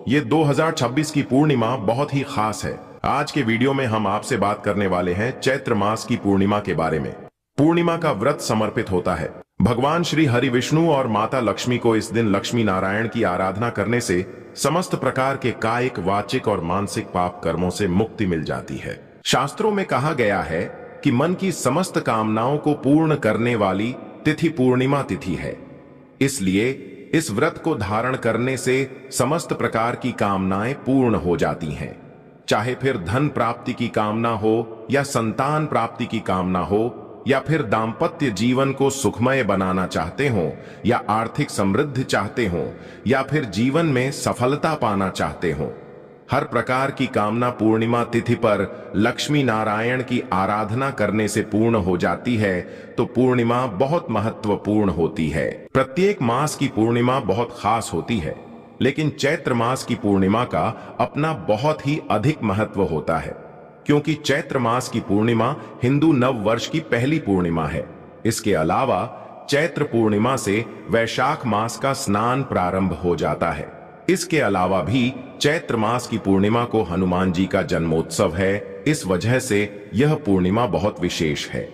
ये 2026 की पूर्णिमा बहुत ही खास है। आज के वीडियो में हम आपसे बात करने वाले हैं चैत्र मास की पूर्णिमा के बारे में। पूर्णिमा का व्रत समर्पित होता है भगवान श्री हरि विष्णु और माता लक्ष्मी को। इस दिन लक्ष्मी नारायण की आराधना करने से समस्त प्रकार के कायिक, वाचिक और मानसिक पाप कर्मों से मुक्ति मिल जाती है। शास्त्रों में कहा गया है कि मन की समस्त कामनाओं को पूर्ण करने वाली तिथि पूर्णिमा तिथि है। इसलिए इस व्रत को धारण करने से समस्त प्रकार की कामनाएं पूर्ण हो जाती हैं। चाहे फिर धन प्राप्ति की कामना हो, या संतान प्राप्ति की कामना हो, या फिर दाम्पत्य जीवन को सुखमय बनाना चाहते हो, या आर्थिक समृद्धि चाहते हो, या फिर जीवन में सफलता पाना चाहते हो। हर प्रकार की कामना पूर्णिमा तिथि पर लक्ष्मी नारायण की आराधना करने से पूर्ण हो जाती है। तो पूर्णिमा बहुत महत्वपूर्ण होती है। प्रत्येक मास की पूर्णिमा बहुत खास होती है, लेकिन चैत्र मास की पूर्णिमा का अपना बहुत ही अधिक महत्व होता है, क्योंकि चैत्र मास की पूर्णिमा हिंदू नव वर्ष की पहली पूर्णिमा है। इसके अलावा चैत्र पूर्णिमा से वैशाख मास का स्नान प्रारंभ हो जाता है। इसके अलावा भी चैत्र मास की पूर्णिमा को हनुमान जी का जन्मोत्सव है। इस वजह से यह पूर्णिमा बहुत विशेष है।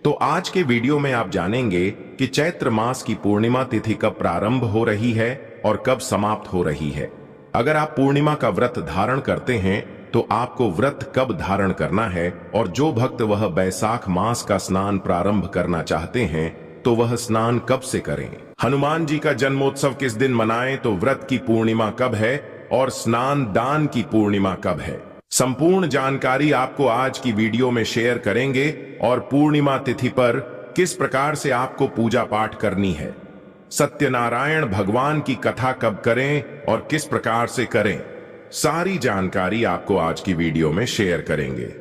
तो आज के वीडियो में आप जानेंगे कि चैत्र मास की पूर्णिमा तिथि कब प्रारंभ हो रही है और कब समाप्त हो रही है। अगर आप पूर्णिमा का व्रत धारण करते हैं तो आपको व्रत कब धारण करना है, और जो भक्त वह बैसाख मास का स्नान प्रारंभ करना चाहते हैं तो वह स्नान कब से करें। हनुमान जी का जन्मोत्सव किस दिन मनाएं, तो व्रत की पूर्णिमा कब है और स्नान दान की पूर्णिमा कब है। संपूर्ण जानकारी आपको आज की वीडियो में शेयर करेंगे, और पूर्णिमा तिथि पर किस प्रकार से आपको पूजा पाठ करनी है, सत्यनारायण भगवान की कथा कब करें और किस प्रकार से करें, सारी जानकारी आपको आज की वीडियो में शेयर करेंगे।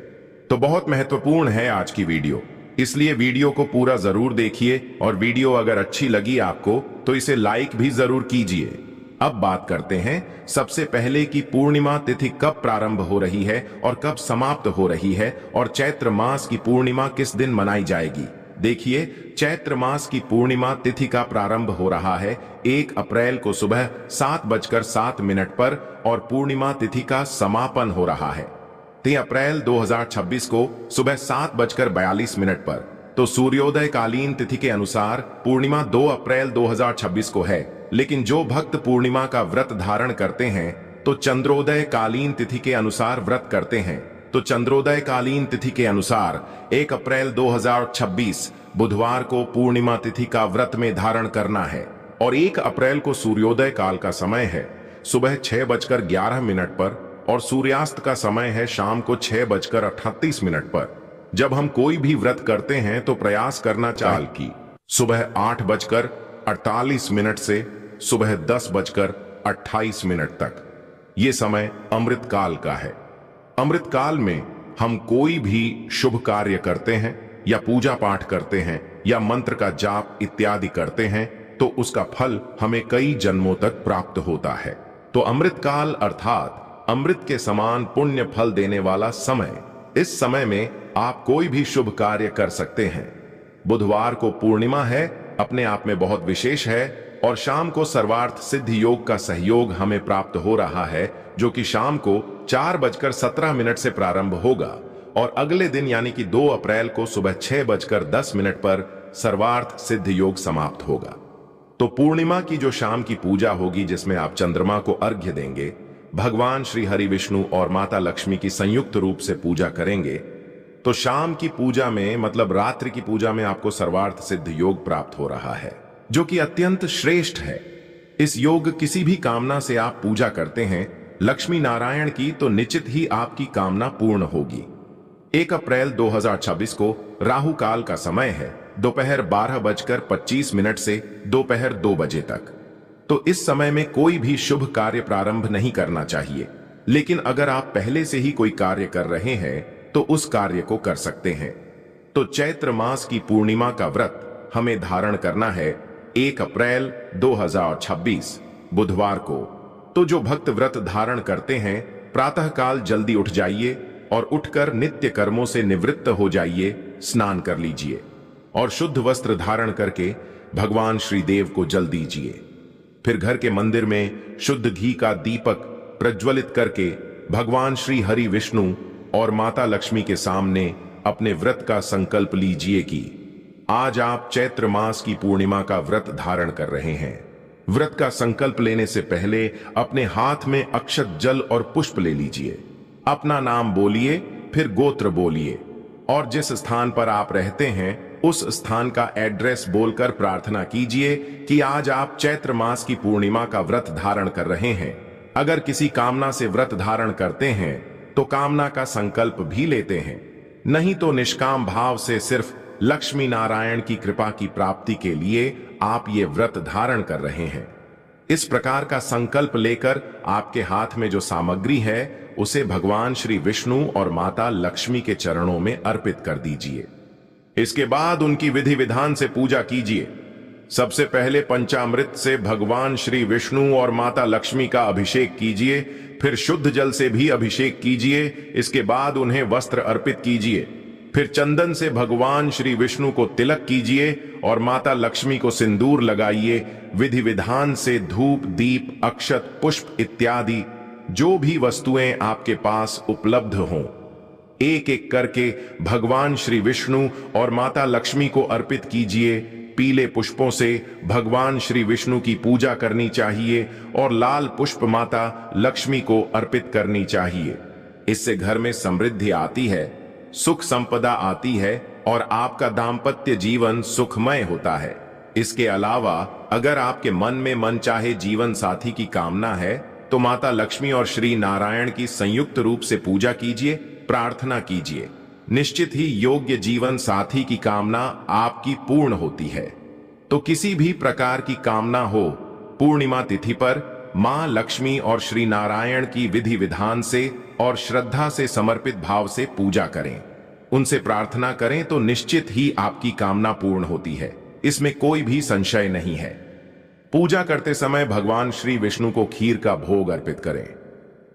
तो बहुत महत्वपूर्ण है आज की वीडियो, इसलिए वीडियो को पूरा जरूर देखिए, और वीडियो अगर अच्छी लगी आपको तो इसे लाइक भी जरूर कीजिए। अब बात करते हैं सबसे पहले कि पूर्णिमा तिथि कब प्रारंभ हो रही है और कब समाप्त हो रही है, और चैत्र मास की पूर्णिमा किस दिन मनाई जाएगी। देखिए, चैत्र मास की पूर्णिमा तिथि का प्रारंभ हो रहा है 1 अप्रैल को सुबह 7:07 पर, और पूर्णिमा तिथि का समापन हो रहा है 3 अप्रैल 2026 को सुबह 7:42 पर। तो सूर्योदय कालीन तिथि के अनुसार पूर्णिमा 2 अप्रैल 2026 को है, लेकिन जो भक्त पूर्णिमा का व्रत धारण करते हैं तो चंद्रोदय कालीन तिथि के अनुसार व्रत करते हैं। तो चंद्रोदय कालीन तिथि के अनुसार 1 अप्रैल 2026 बुधवार को पूर्णिमा तिथि का व्रत में धारण करना है, और 1 अप्रैल को सूर्योदय काल का समय है सुबह 6:11 पर, और सूर्यास्त का समय है शाम को 6:38 पर। जब हम कोई भी व्रत करते हैं तो प्रयास करना चाहिए कि सुबह 8:48 से सुबह 10:28 तक ये समय अमृत काल का है। अमृत काल में हम कोई भी शुभ कार्य करते हैं, या पूजा पाठ करते हैं, या मंत्र का जाप इत्यादि करते हैं तो उसका फल हमें कई जन्मों तक प्राप्त होता है। तो अमृत काल अर्थात अमृत के समान पुण्य फल देने वाला समय, इस समय में आप कोई भी शुभ कार्य कर सकते हैं। बुधवार को पूर्णिमा है, अपने आप में बहुत विशेष है, और शाम को सर्वार्थ सिद्ध योग का सहयोग हमें प्राप्त हो रहा है, जो कि शाम को 4:17 से प्रारंभ होगा, और अगले दिन यानी कि 2 अप्रैल को सुबह 6:10 पर सर्वार्थ सिद्ध योग समाप्त होगा। तो पूर्णिमा की जो शाम की पूजा होगी, जिसमें आप चंद्रमा को अर्घ्य देंगे, भगवान श्री हरि विष्णु और माता लक्ष्मी की संयुक्त रूप से पूजा करेंगे, तो शाम की पूजा में मतलब रात्रि की पूजा में आपको सर्वार्थ सिद्ध योग प्राप्त हो रहा है, जो कि अत्यंत श्रेष्ठ है। इस योग किसी भी कामना से आप पूजा करते हैं लक्ष्मी नारायण की, तो निश्चित ही आपकी कामना पूर्ण होगी। 1 अप्रैल 2026 को राहु काल का समय है दोपहर 12:25 से दोपहर 2 बजे तक। तो इस समय में कोई भी शुभ कार्य प्रारंभ नहीं करना चाहिए, लेकिन अगर आप पहले से ही कोई कार्य कर रहे हैं तो उस कार्य को कर सकते हैं। तो चैत्र मास की पूर्णिमा का व्रत हमें धारण करना है 1 अप्रैल 2026 बुधवार को। तो जो भक्त व्रत धारण करते हैं प्रातःकाल जल्दी उठ जाइए, और उठकर नित्य कर्मों से निवृत्त हो जाइए, स्नान कर लीजिए, और शुद्ध वस्त्र धारण करके भगवान श्री देव को जल दीजिए। फिर घर के मंदिर में शुद्ध घी का दीपक प्रज्वलित करके भगवान श्री हरि विष्णु और माता लक्ष्मी के सामने अपने व्रत का संकल्प लीजिए कि आज आप चैत्र मास की पूर्णिमा का व्रत धारण कर रहे हैं। व्रत का संकल्प लेने से पहले अपने हाथ में अक्षत जल और पुष्प ले लीजिए। अपना नाम बोलिए, फिर गोत्र बोलिए और जिस स्थान पर आप रहते हैं उस स्थान का एड्रेस बोलकर प्रार्थना कीजिए कि आज आप चैत्र मास की पूर्णिमा का व्रत धारण कर रहे हैं। अगर किसी कामना से व्रत धारण करते हैं तो कामना का संकल्प भी लेते हैं, नहीं तो निष्काम भाव से सिर्फ लक्ष्मी नारायण की कृपा की प्राप्ति के लिए आप ये व्रत धारण कर रहे हैं। इस प्रकार का संकल्प लेकर आपके हाथ में जो सामग्री है उसे भगवान श्री विष्णु और माता लक्ष्मी के चरणों में अर्पित कर दीजिए। इसके बाद उनकी विधि विधान से पूजा कीजिए। सबसे पहले पंचामृत से भगवान श्री विष्णु और माता लक्ष्मी का अभिषेक कीजिए, फिर शुद्ध जल से भी अभिषेक कीजिए। इसके बाद उन्हें वस्त्र अर्पित कीजिए, फिर चंदन से भगवान श्री विष्णु को तिलक कीजिए और माता लक्ष्मी को सिंदूर लगाइए। विधि विधान से धूप, दीप, अक्षत, पुष्प इत्यादि जो भी वस्तुएं आपके पास उपलब्ध हों एक एक करके भगवान श्री विष्णु और माता लक्ष्मी को अर्पित कीजिए। पीले पुष्पों से भगवान श्री विष्णु की पूजा करनी चाहिए और लाल पुष्प माता लक्ष्मी को अर्पित करनी चाहिए। इससे घर में समृद्धि आती है, सुख संपदा आती है और आपका दाम्पत्य जीवन सुखमय होता है। इसके अलावा अगर आपके मन में मनचाहे जीवन साथी की कामना है तो माता लक्ष्मी और श्री नारायण की संयुक्त रूप से पूजा कीजिए, प्रार्थना कीजिए। निश्चित ही योग्य जीवन साथी की कामना आपकी पूर्ण होती है। तो किसी भी प्रकार की कामना हो, पूर्णिमा तिथि पर मां लक्ष्मी और श्री नारायण की विधि विधान से और श्रद्धा से समर्पित भाव से पूजा करें। उनसे प्रार्थना करें तो निश्चित ही आपकी कामना पूर्ण होती है, इसमें कोई भी संशय नहीं है। पूजा करते समय भगवान श्री विष्णु को खीर का भोग अर्पित करें।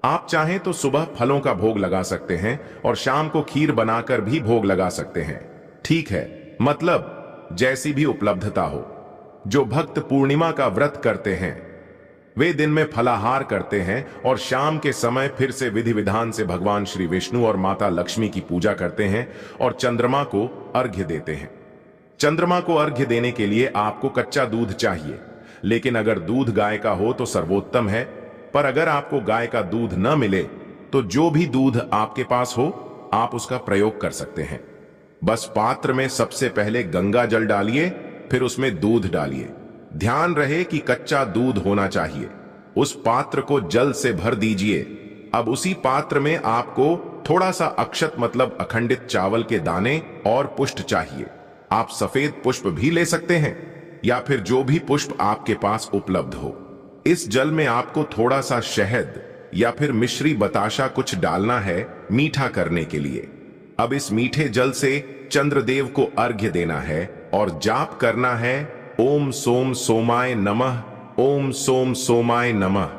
आप चाहें तो सुबह फलों का भोग लगा सकते हैं और शाम को खीर बनाकर भी भोग लगा सकते हैं। ठीक है, मतलब जैसी भी उपलब्धता हो। जो भक्त पूर्णिमा का व्रत करते हैं वे दिन में फलाहार करते हैं और शाम के समय फिर से विधि विधान से भगवान श्री विष्णु और माता लक्ष्मी की पूजा करते हैं और चंद्रमा को अर्घ्य देते हैं। चंद्रमा को अर्घ्य देने के लिए आपको कच्चा दूध चाहिए, लेकिन अगर दूध गाय का हो तो सर्वोत्तम है। पर अगर आपको गाय का दूध न मिले तो जो भी दूध आपके पास हो आप उसका प्रयोग कर सकते हैं। बस पात्र में सबसे पहले गंगा जल डालिए, फिर उसमें दूध डालिए। ध्यान रहे कि कच्चा दूध होना चाहिए। उस पात्र को जल से भर दीजिए। अब उसी पात्र में आपको थोड़ा सा अक्षत मतलब अखंडित चावल के दाने और पुष्ट चाहिए। आप सफेद पुष्प भी ले सकते हैं या फिर जो भी पुष्प आपके पास उपलब्ध हो। इस जल में आपको थोड़ा सा शहद या फिर मिश्री बताशा कुछ डालना है मीठा करने के लिए। अब इस मीठे जल से चंद्रदेव को अर्घ्य देना है और जाप करना है ओम सोम सोमाय नमः, ओम सोम सोमाय नमः।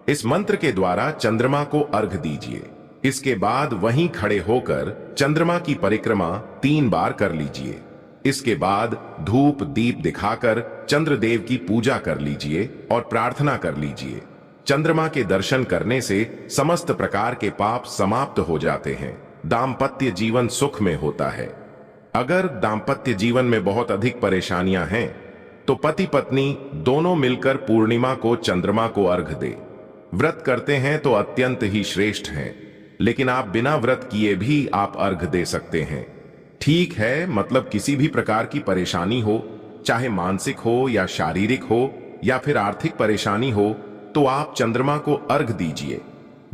इस मंत्र के द्वारा चंद्रमा को अर्घ्य दीजिए। इसके बाद वहीं खड़े होकर चंद्रमा की परिक्रमा 3 बार कर लीजिए। इसके बाद धूप दीप दिखाकर चंद्रदेव की पूजा कर लीजिए और प्रार्थना कर लीजिए। चंद्रमा के दर्शन करने से समस्त प्रकार के पाप समाप्त हो जाते हैं। दाम्पत्य जीवन सुख में होता है। अगर दाम्पत्य जीवन में बहुत अधिक परेशानियां हैं तो पति पत्नी दोनों मिलकर पूर्णिमा को चंद्रमा को अर्घ्य दे। व्रत करते हैं तो अत्यंत ही श्रेष्ठ हैं, लेकिन आप बिना व्रत किए भी आप अर्घ्य दे सकते हैं। ठीक है, मतलब किसी भी प्रकार की परेशानी हो, चाहे मानसिक हो या शारीरिक हो या फिर आर्थिक परेशानी हो, तो आप चंद्रमा को अर्घ्य दीजिए।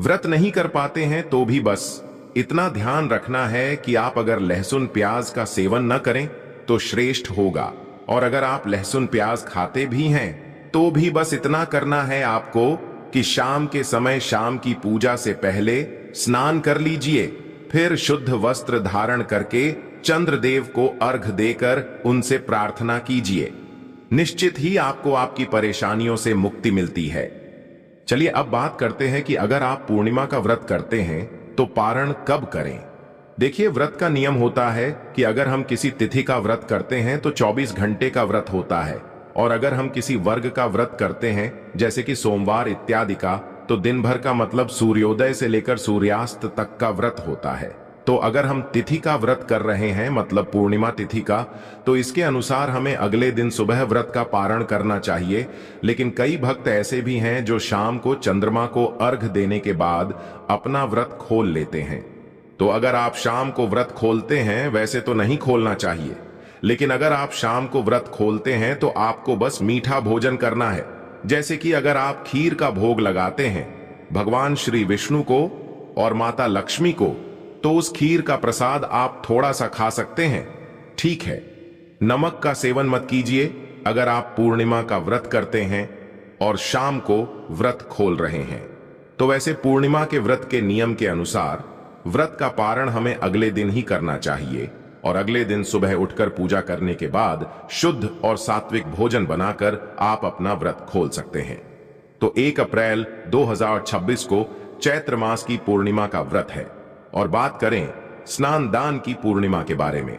व्रत नहीं कर पाते हैं तो भी बस इतना ध्यान रखना है कि आप अगर लहसुन प्याज का सेवन न करें तो श्रेष्ठ होगा, और अगर आप लहसुन प्याज खाते भी हैं तो भी बस इतना करना है आपको कि शाम के समय शाम की पूजा से पहले स्नान कर लीजिए, फिर शुद्ध वस्त्र धारण करके चंद्रदेव को अर्घ्य देकर उनसे प्रार्थना कीजिए। निश्चित ही आपको आपकी परेशानियों से मुक्ति मिलती है। चलिए अब बात करते हैं कि अगर आप पूर्णिमा का व्रत करते हैं तो पारण कब करें। देखिए, व्रत का नियम होता है कि अगर हम किसी तिथि का व्रत करते हैं तो 24 घंटे का व्रत होता है, और अगर हम किसी वर्ग का व्रत करते हैं जैसे कि सोमवार इत्यादि का, तो दिन भर का मतलब सूर्योदय से लेकर सूर्यास्त तक का व्रत होता है। तो अगर हम तिथि का व्रत कर रहे हैं, मतलब पूर्णिमा तिथि का, तो इसके अनुसार हमें अगले दिन सुबह व्रत का पारण करना चाहिए। लेकिन कई भक्त ऐसे भी हैं जो शाम को चंद्रमा को अर्घ देने के बाद अपना व्रत खोल लेते हैं। तो अगर आप शाम को व्रत खोलते हैं, वैसे तो नहीं खोलना चाहिए, लेकिन अगर आप शाम को व्रत खोलते हैं तो आपको बस मीठा भोजन करना है। जैसे कि अगर आप खीर का भोग लगाते हैं भगवान श्री विष्णु को और माता लक्ष्मी को, तो उस खीर का प्रसाद आप थोड़ा सा खा सकते हैं, ठीक है। नमक का सेवन मत कीजिए अगर आप पूर्णिमा का व्रत करते हैं और शाम को व्रत खोल रहे हैं। तो वैसे पूर्णिमा के व्रत के नियम के अनुसार व्रत का पारण हमें अगले दिन ही करना चाहिए और अगले दिन सुबह उठकर पूजा करने के बाद शुद्ध और सात्विक भोजन बनाकर आप अपना व्रत खोल सकते हैं। तो 1 अप्रैल 2026 को चैत्र मास की पूर्णिमा का व्रत है। और बात करें स्नान दान की पूर्णिमा के बारे में,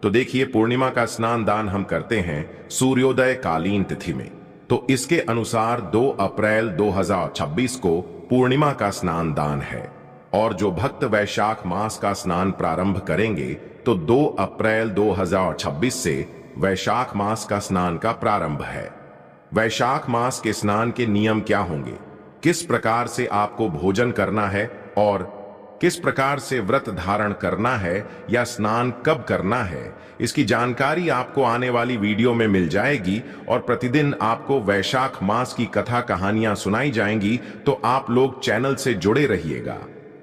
तो देखिए पूर्णिमा का स्नान दान हम करते हैं सूर्योदय कालीन तिथि में। तो इसके अनुसार 2 अप्रैल 2026 को पूर्णिमा का स्नान दान है। और जो भक्त वैशाख मास का स्नान प्रारंभ करेंगे तो 2 अप्रैल 2026 से वैशाख मास का स्नान का प्रारंभ है। वैशाख मास के स्नान के नियम क्या होंगे, किस प्रकार से आपको भोजन करना है और किस प्रकार से व्रत धारण करना है या स्नान कब करना है, इसकी जानकारी आपको आने वाली वीडियो में मिल जाएगी। और प्रतिदिन आपको वैशाख मास की कथा कहानियां सुनाई जाएंगी, तो आप लोग चैनल से जुड़े रहिएगा।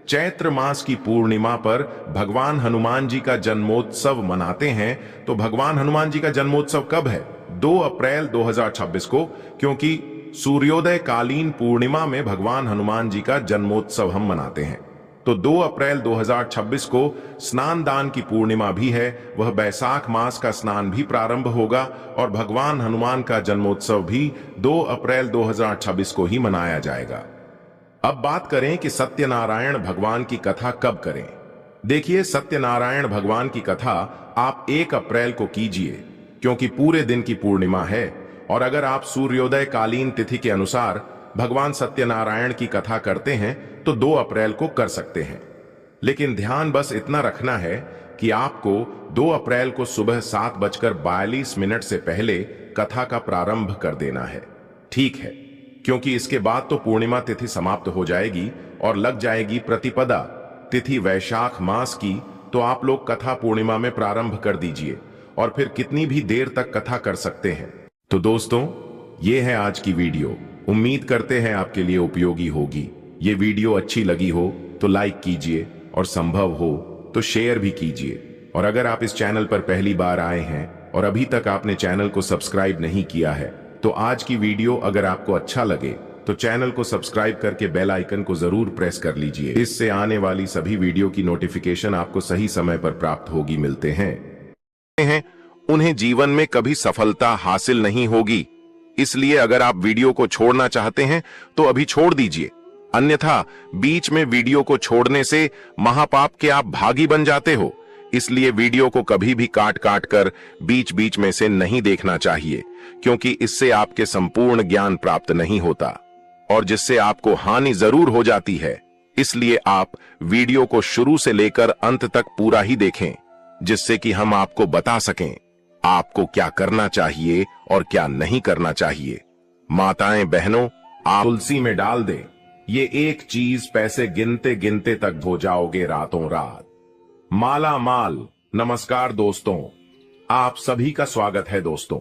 चैत्र मास की पूर्णिमा पर भगवान हनुमान जी का जन्मोत्सव मनाते हैं। तो भगवान हनुमान जी का जन्मोत्सव कब है? 2 अप्रैल 2026 को, क्योंकि सूर्योदय कालीन पूर्णिमा में भगवान हनुमान जी का जन्मोत्सव हम मनाते हैं। तो 2 अप्रैल 2026 को स्नान दान की पूर्णिमा भी है, वह बैसाख मास का स्नान भी प्रारंभ होगा और भगवान हनुमान का जन्मोत्सव भी 2 अप्रैल 2026 को ही मनाया जाएगा। अब बात करें कि सत्यनारायण भगवान की कथा कब करें। देखिए, सत्यनारायण भगवान की कथा आप 1 अप्रैल को कीजिए, क्योंकि पूरे दिन की पूर्णिमा है। और अगर आप सूर्योदय कालीन तिथि के अनुसार भगवान सत्यनारायण की कथा करते हैं तो 2 अप्रैल को कर सकते हैं। लेकिन ध्यान बस इतना रखना है कि आपको 2 अप्रैल को सुबह 7:42 से पहले कथा का प्रारंभ कर देना है, ठीक है, क्योंकि इसके बाद तो पूर्णिमा तिथि समाप्त हो जाएगी और लग जाएगी प्रतिपदा तिथि वैशाख मास की। तो आप लोग कथा पूर्णिमा में प्रारंभ कर दीजिए और फिर कितनी भी देर तक कथा कर सकते हैं। तो दोस्तों, ये है आज की वीडियो। उम्मीद करते हैं आपके लिए उपयोगी होगी। ये वीडियो अच्छी लगी हो तो लाइक कीजिए और संभव हो तो शेयर भी कीजिए। और अगर आप इस चैनल पर पहली बार आए हैं और अभी तक आपने चैनल को सब्सक्राइब नहीं किया है, तो आज की वीडियो अगर आपको अच्छा लगे तो चैनल को सब्सक्राइब करके बेल आइकन को जरूर प्रेस कर लीजिए। इससे आने वाली सभी वीडियो की नोटिफिकेशन आपको सही समय पर प्राप्त होगी। मिलते हैं उन्हें जीवन में कभी सफलता हासिल नहीं होगी, इसलिए अगर आप वीडियो को छोड़ना चाहते हैं तो अभी छोड़ दीजिए, अन्यथा बीच में वीडियो को छोड़ने से महापाप के आप भागी बन जाते हो। इसलिए वीडियो को कभी भी काट काट कर बीच बीच में से नहीं देखना चाहिए, क्योंकि इससे आपके संपूर्ण ज्ञान प्राप्त नहीं होता और जिससे आपको हानि जरूर हो जाती है। इसलिए आप वीडियो को शुरू से लेकर अंत तक पूरा ही देखें, जिससे कि हम आपको बता सकें आपको क्या करना चाहिए और क्या नहीं करना चाहिए। माताएं बहनों, आप तुलसी में डाल दें, ये एक चीज पैसे गिनते गिनते तक हो जाओगे रातों रात। माला माल। नमस्कार दोस्तों, आप सभी का स्वागत है। दोस्तों,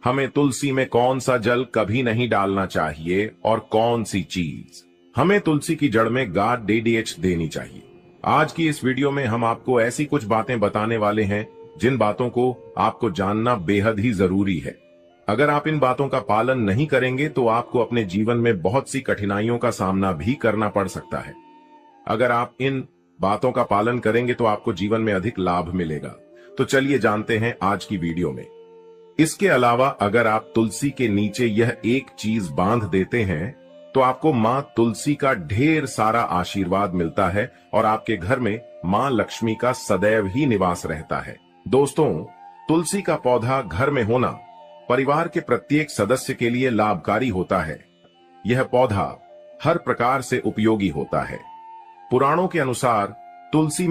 हमें तुलसी में कौन सा जल कभी नहीं डालना चाहिए और कौन सी चीज हमें तुलसी की जड़ में गाढ़ DDH देनी चाहिए। आज की इस वीडियो में हम आपको ऐसी कुछ बातें बताने वाले हैं जिन बातों को आपको जानना बेहद ही जरूरी है। अगर आप इन बातों का पालन नहीं करेंगे तो आपको अपने जीवन में बहुत सी कठिनाइयों का सामना भी करना पड़ सकता है। अगर आप इन बातों का पालन करेंगे तो आपको जीवन में अधिक लाभ मिलेगा। तो चलिए जानते हैं आज की वीडियो में। इसके अलावा अगर आप तुलसी के नीचे यह एक चीज बांध देते हैं तो आपको मां तुलसी का ढेर सारा आशीर्वाद मिलता है और आपके घर में मां लक्ष्मी का सदैव ही निवास रहता है। दोस्तों, तुलसी का पौधा घर में होना परिवार के प्रत्येक सदस्य के लिए लाभकारी होता है। यह पौधा हर प्रकार से उपयोगी होता है। पुराणों के अनुसार तुलसी